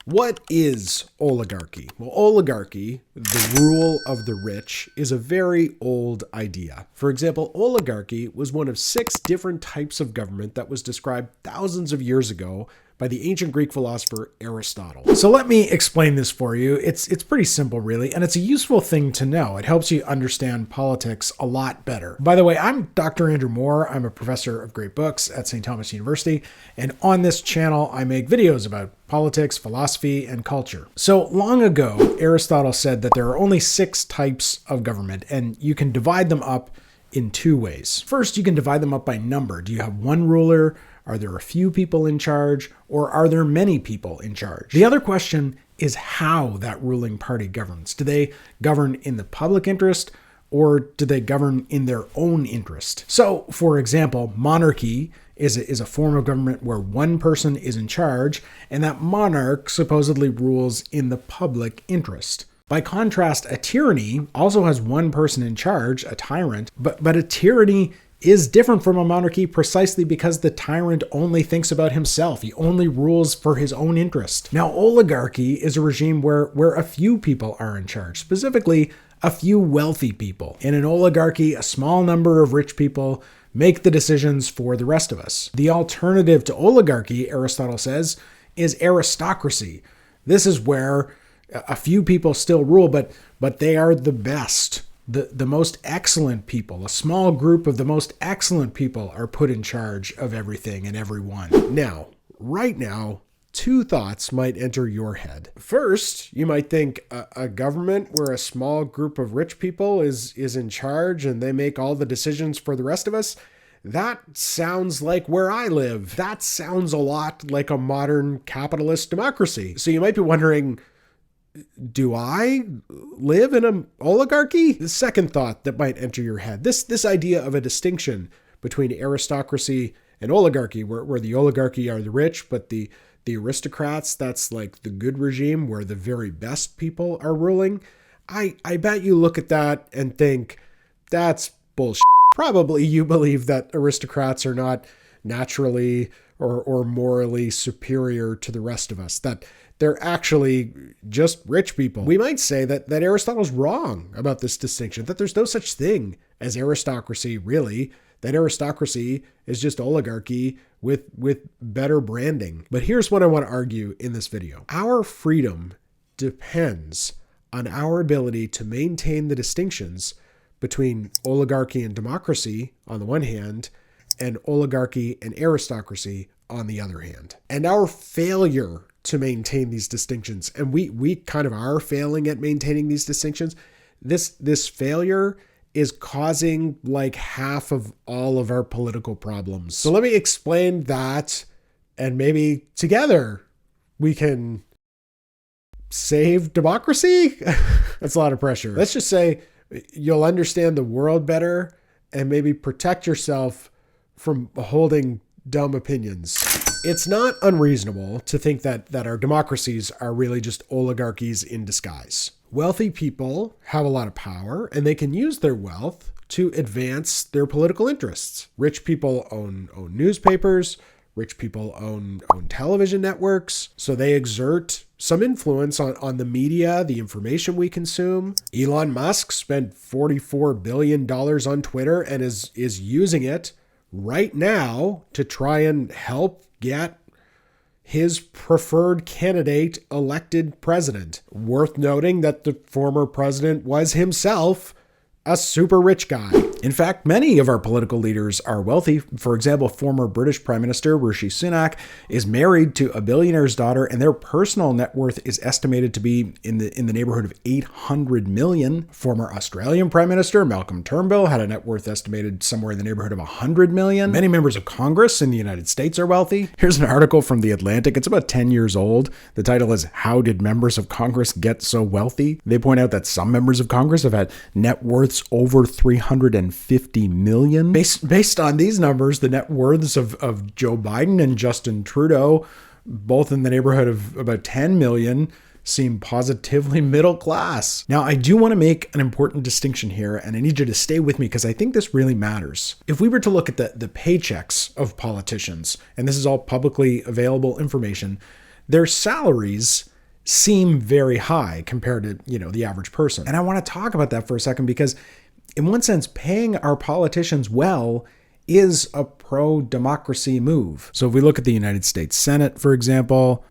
What is oligarchy? Well, oligarchy, the rule of the rich, is a very old idea. For example, oligarchy was one of 6 different types of government that was described thousands of years ago by the ancient Greek philosopher Aristotle. So let me explain this for you. It's pretty simple, really, and it's a useful thing to know. It helps you understand politics a lot better. By the way, I'm Dr. Andrew Moore. I'm a professor of great books at St. Thomas University, and on this channel, I make videos about politics, philosophy, and culture. So long ago, Aristotle said that there are only 6 types of government, and you can divide them up in 2 ways. First, you can divide them up by number. Do you have one ruler? Are there a few people in charge, or are there many people in charge? The other question is how that ruling party governs. Do they govern in the public interest, or do they govern in their own interest? So, for example, monarchy is a form of government where one person is in charge, and that monarch supposedly rules in the public interest. By contrast, a tyranny also has one person in charge, a tyrant, but a tyranny is different from a monarchy precisely because the tyrant only thinks about himself. He only rules for his own interest. Now, oligarchy is a regime where a few people are in charge, specifically a few wealthy people. In an oligarchy, a small number of rich people make the decisions for the rest of us. The alternative to oligarchy, Aristotle says, is aristocracy. This is where a few people still rule, but they are the best. The most excellent people, a small group of the most excellent people are put in charge of everything and everyone. Now, right now, 2 thoughts might enter your head. First, you might think a government where a small group of rich people is in charge and they make all the decisions for the rest of us. That sounds like where I live. That sounds a lot like a modern capitalist democracy. So you might be wondering, do I live in an oligarchy? The second thought that might enter your head, this idea of a distinction between aristocracy and oligarchy, where the oligarchy are the rich, but the aristocrats, that's like the good regime where the very best people are ruling. I bet you look at that and think, that's bullshit. Probably you believe that aristocrats are not naturally or morally superior to the rest of us, that they're actually just rich people. We might say that Aristotle's wrong about this distinction, that there's no such thing as aristocracy, really, that aristocracy is just oligarchy with better branding. But here's what I want to argue in this video. Our freedom depends on our ability to maintain the distinctions between oligarchy and democracy on the one hand, and oligarchy and aristocracy on the other hand. And our failure to maintain these distinctions, and we kind of are failing at maintaining these distinctions, this failure is causing like half of all of our political problems. So let me explain that, and maybe together we can save democracy? That's a lot of pressure. Let's just say you'll understand the world better and maybe protect yourself from holding dumb opinions. It's not unreasonable to think that our democracies are really just oligarchies in disguise. Wealthy people have a lot of power, and they can use their wealth to advance their political interests. Rich people own newspapers. Rich people own television networks, so they exert some influence on the media, the information we consume. Elon Musk spent $44 billion on Twitter and is using it right now to try and help get his preferred candidate elected president. Worth noting that the former president was himself a super rich guy. In fact, many of our political leaders are wealthy. For example, former British Prime Minister Rishi Sunak is married to a billionaire's daughter, and their personal net worth is estimated to be in the neighborhood of 800 million. Former Australian Prime Minister Malcolm Turnbull had a net worth estimated somewhere in the neighborhood of 100 million. Many members of Congress in the United States are wealthy. Here's an article from The Atlantic. It's about 10 years old. The title is "How Did Members of Congress Get So Wealthy?" They point out that some members of Congress have had net worths over 350 million. Based on these numbers, the net worths of Joe Biden and Justin Trudeau, both in the neighborhood of about 10 million, seem positively middle class. Now, I do want to make an important distinction here, and I need you to stay with me because I think this really matters. If we were to look at the paychecks of politicians, and this is all publicly available information, their salaries seem very high compared to, the average person. And I want to talk about that for a second because in one sense, paying our politicians well is a pro-democracy move. So if we look at the United States Senate, for example,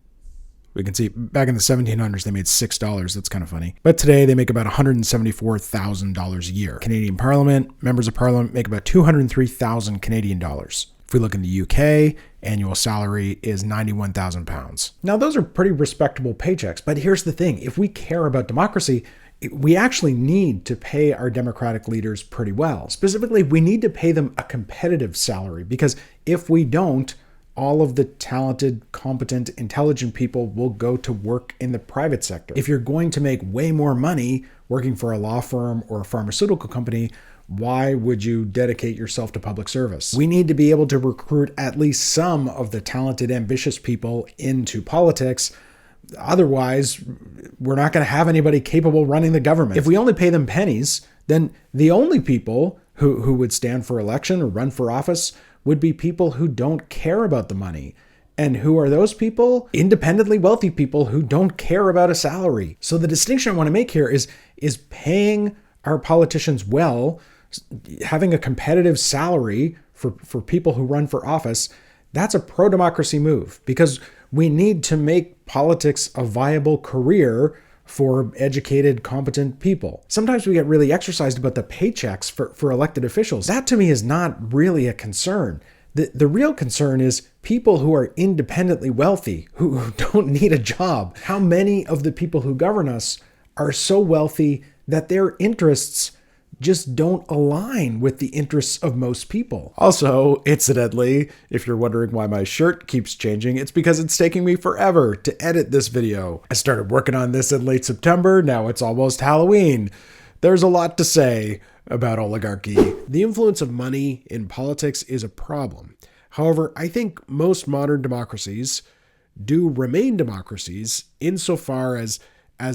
we can see back in the 1700s, they made $6. That's kind of funny. But today they make about $174,000 a year. Canadian Parliament, members of Parliament make about 203,000 Canadian dollars. If we look in the UK, annual salary is £91,000. Now, those are pretty respectable paychecks. But here's the thing. If we care about democracy, we actually need to pay our democratic leaders pretty well. Specifically, we need to pay them a competitive salary because if we don't, all of the talented, competent, intelligent people will go to work in the private sector. If you're going to make way more money working for a law firm or a pharmaceutical company, why would you dedicate yourself to public service? We need to be able to recruit at least some of the talented, ambitious people into politics. Otherwise, we're not going to have anybody capable running the government. If we only pay them pennies, then the only people who would stand for election or run for office would be people who don't care about the money. And who are those people? Independently wealthy people who don't care about a salary. So the distinction I want to make here is paying our politicians well, having a competitive salary for people who run for office. That's a pro-democracy move because we need to make politics a viable career for educated, competent people. Sometimes we get really exercised about the paychecks for elected officials. That to me is not really a concern. The real concern is people who are independently wealthy, who don't need a job. How many of the people who govern us are so wealthy that their interests just don't align with the interests of most people? Also, incidentally, if you're wondering why my shirt keeps changing, it's because it's taking me forever to edit this video. I started working on this in late September. Now it's almost Halloween. There's a lot to say about oligarchy. The influence of money in politics is a problem. However, I think most modern democracies do remain democracies insofar as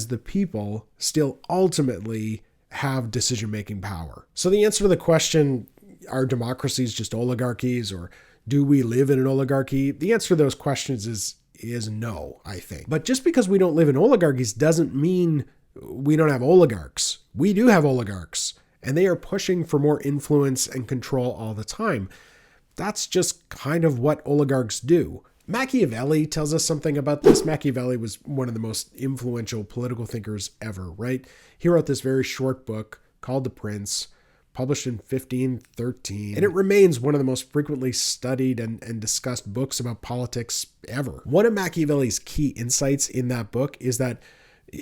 the people still ultimately have decision-making power. So the answer to the question, are democracies just oligarchies or do we live in an oligarchy? The answer to those questions is no, I think. But just because we don't live in oligarchies doesn't mean we don't have oligarchs. We do have oligarchs, and they are pushing for more influence and control all the time. That's just kind of what oligarchs do. Machiavelli tells us something about this. Machiavelli was one of the most influential political thinkers ever, right? He wrote this very short book called The Prince, published in 1513, and it remains one of the most frequently studied and discussed books about politics ever. One of Machiavelli's key insights in that book is that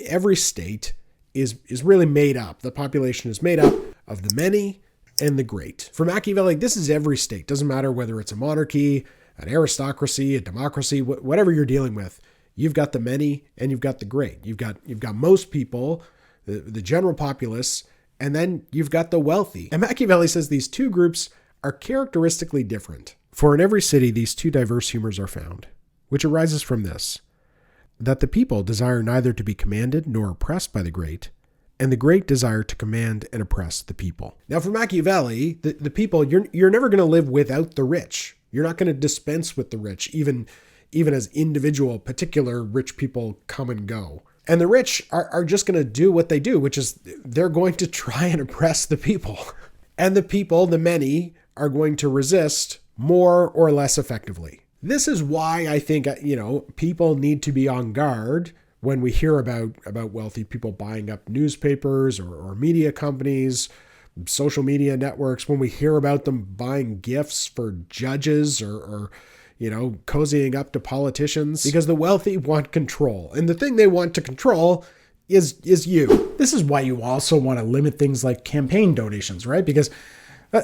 every state is really made up. The population is made up of the many and the great. For Machiavelli, this is every state. Doesn't matter whether it's a monarchy, an aristocracy, a democracy, whatever you're dealing with. You've got the many and you've got the great. You've got most people, the general populace, and then you've got the wealthy. And Machiavelli says these two groups are characteristically different. For in every city, these two diverse humors are found, which arises from this, that the people desire neither to be commanded nor oppressed by the great, and the great desire to command and oppress the people. Now, for Machiavelli, the people, you're never going to live without the rich. You're not going to dispense with the rich, even as individual, particular rich people come and go. And the rich are just going to do what they do, which is they're going to try and oppress the people. And the people, the many, are going to resist more or less effectively. This is why I think, people need to be on guard when we hear about wealthy people buying up newspapers or media companies, social media networks, when we hear about them buying gifts for judges or cozying up to politicians, because the wealthy want control. And the thing they want to control is you. This is why you also want to limit things like campaign donations, right? Because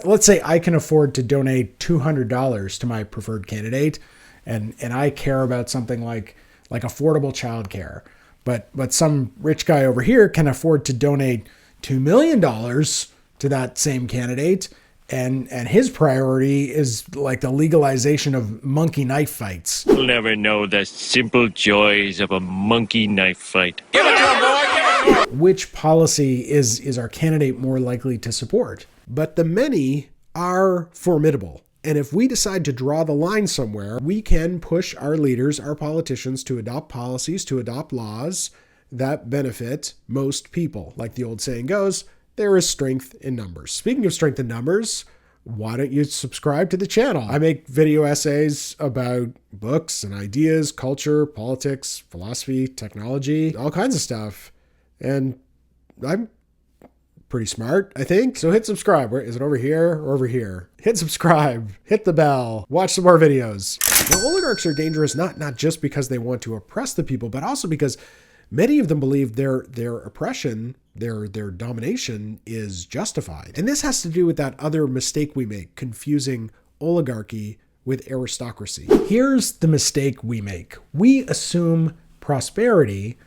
let's say I can afford to donate $200 to my preferred candidate, and I care about something like affordable childcare. But some rich guy over here can afford to donate $2 million to that same candidate, and his priority is like the legalization of monkey knife fights. You'll never know the simple joys of a monkey knife fight. Give it to him, boy! Give it to him! Which policy is our candidate more likely to support? But the many are formidable. And if we decide to draw the line somewhere, we can push our leaders, our politicians, to adopt policies, to adopt laws that benefit most people. Like the old saying goes, there is strength in numbers. Speaking of strength in numbers, why don't you subscribe to the channel? I make video essays about books and ideas, culture, politics, philosophy, technology, all kinds of stuff. And I'm pretty smart, I think. So hit subscribe. Is it over here or over here? Hit subscribe, hit the bell, watch some more videos. Now, oligarchs are dangerous not just because they want to oppress the people, but also because many of them believe their oppression, their domination is justified. And this has to do with that other mistake we make, confusing oligarchy with aristocracy. Here's the mistake we make. We assume prosperity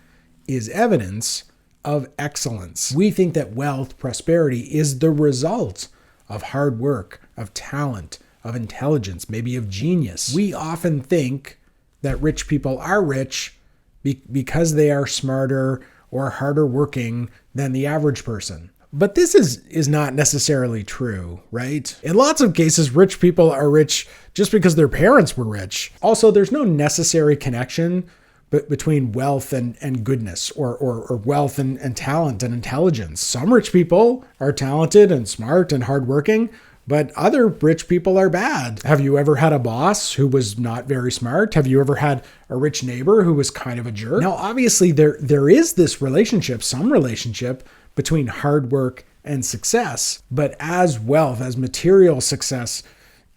is evidence of excellence. We think that wealth, prosperity is the result of hard work, of talent, of intelligence, maybe of genius. We often think that rich people are rich because they are smarter or harder working than the average person. But this is not necessarily true, right? In lots of cases, rich people are rich just because their parents were rich. Also, there's no necessary connection between wealth and goodness or wealth and talent and intelligence. Some rich people are talented and smart and hardworking, but other rich people are bad. Have you ever had a boss who was not very smart? Have you ever had a rich neighbor who was kind of a jerk? Now, obviously, there is this relationship, some relationship between hard work and success. But as wealth, as material success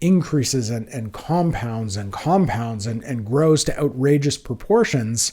increases and compounds and grows to outrageous proportions,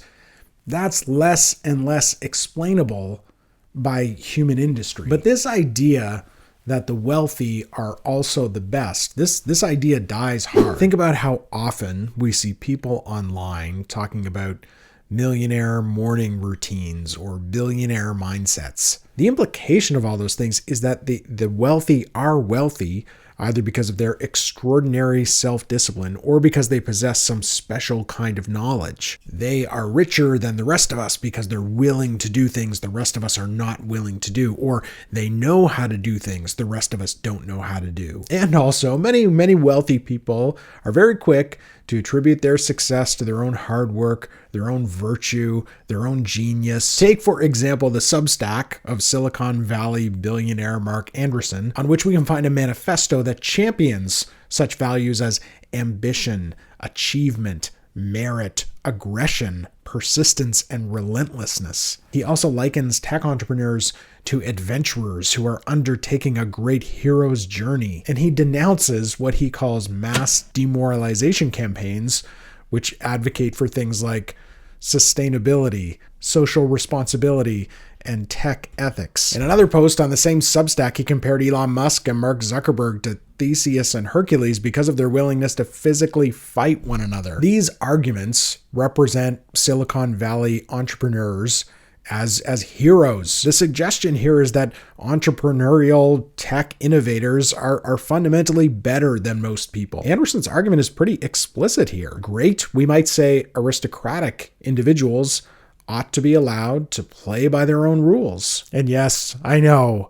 that's less and less explainable by human industry. But this idea that the wealthy are also the best, this idea dies hard. Think about how often we see people online talking about millionaire morning routines or billionaire mindsets. The implication of all those things is that the wealthy are wealthy either because of their extraordinary self-discipline or because they possess some special kind of knowledge. They are richer than the rest of us because they're willing to do things the rest of us are not willing to do, or they know how to do things the rest of us don't know how to do. And also, many wealthy people are very quick to attribute their success to their own hard work, their own virtue, their own genius. Take, for example, the Substack of Silicon Valley billionaire Mark Anderson, on which we can find a manifesto that champions such values as ambition, achievement, merit, aggression, persistence, and relentlessness. He also likens tech entrepreneurs to adventurers who are undertaking a great hero's journey. And he denounces what he calls mass demoralization campaigns, which advocate for things like sustainability, social responsibility, and tech ethics. In another post on the same Substack, he compared Elon Musk and Mark Zuckerberg to Theseus and Hercules because of their willingness to physically fight one another. These arguments represent Silicon Valley entrepreneurs as heroes. The suggestion here is that entrepreneurial tech innovators are fundamentally better than most people. Anderson's argument is pretty explicit here. Great, we might say aristocratic individuals ought to be allowed to play by their own rules. And yes, I know,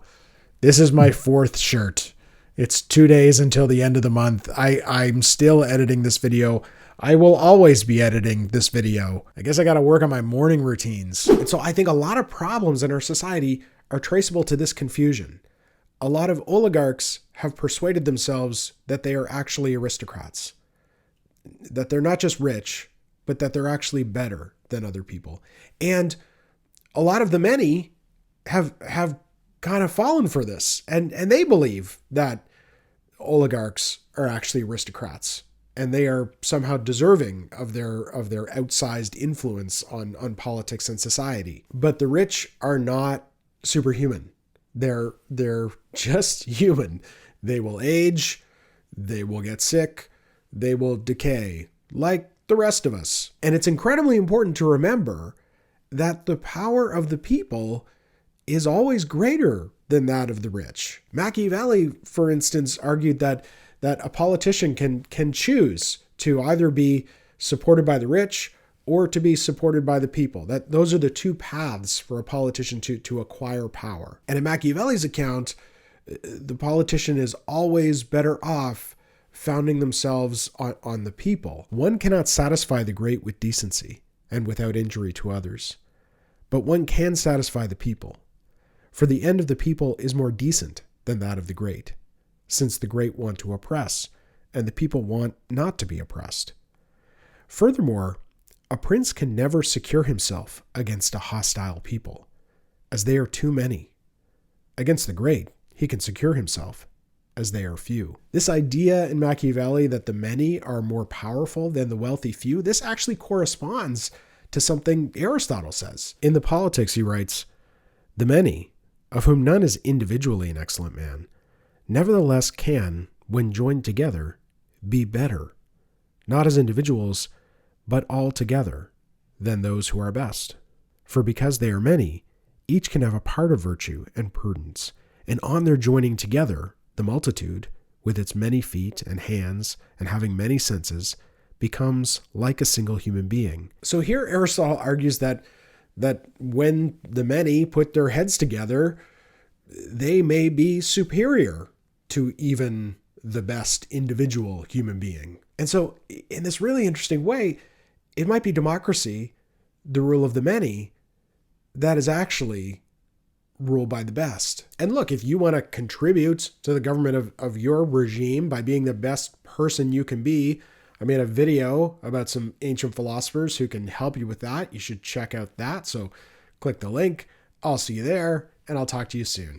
this is my fourth shirt. It's 2 days until the end of the month. I'm still editing this video. I will always be editing this video. I guess I got to work on my morning routines. And so I think a lot of problems in our society are traceable to this confusion. A lot of oligarchs have persuaded themselves that they are actually aristocrats, that they're not just rich, but that they're actually better than other people. And a lot of the many have kind of fallen for this, and they believe that oligarchs are actually aristocrats, and they are somehow deserving of their outsized influence on politics and society. But the rich are not superhuman. They're just human. They will age, they will get sick, they will decay, like the rest of us. And it's incredibly important to remember that the power of the people is always greater than that of the rich. Machiavelli, for instance, argued that a politician can choose to either be supported by the rich or to be supported by the people. That those are the two paths for a politician to acquire power. And in Machiavelli's account, the politician is always better off founding themselves on the people. One cannot satisfy the great with decency and without injury to others, but one can satisfy the people. For the end of the people is more decent than that of the great, since the great want to oppress, and the people want not to be oppressed. Furthermore, a prince can never secure himself against a hostile people, as they are too many. Against the great, he can secure himself, as they are few. This idea in Machiavelli that the many are more powerful than the wealthy few, this actually corresponds to something Aristotle says. In the Politics, he writes, "The many, of whom none is individually an excellent man, nevertheless can, when joined together, be better, not as individuals, but all together, than those who are best. For because they are many, each can have a part of virtue and prudence, and on their joining together, the multitude, with its many feet and hands and having many senses, becomes like a single human being." So here Aristotle argues that when the many put their heads together, they may be superior to even the best individual human being. And so in this really interesting way, it might be democracy, the rule of the many, that is actually ruled by the best. And look, if you want to contribute to the government of your regime by being the best person you can be, I made a video about some ancient philosophers who can help you with that. You should check out that. So click the link. I'll see you there, and I'll talk to you soon.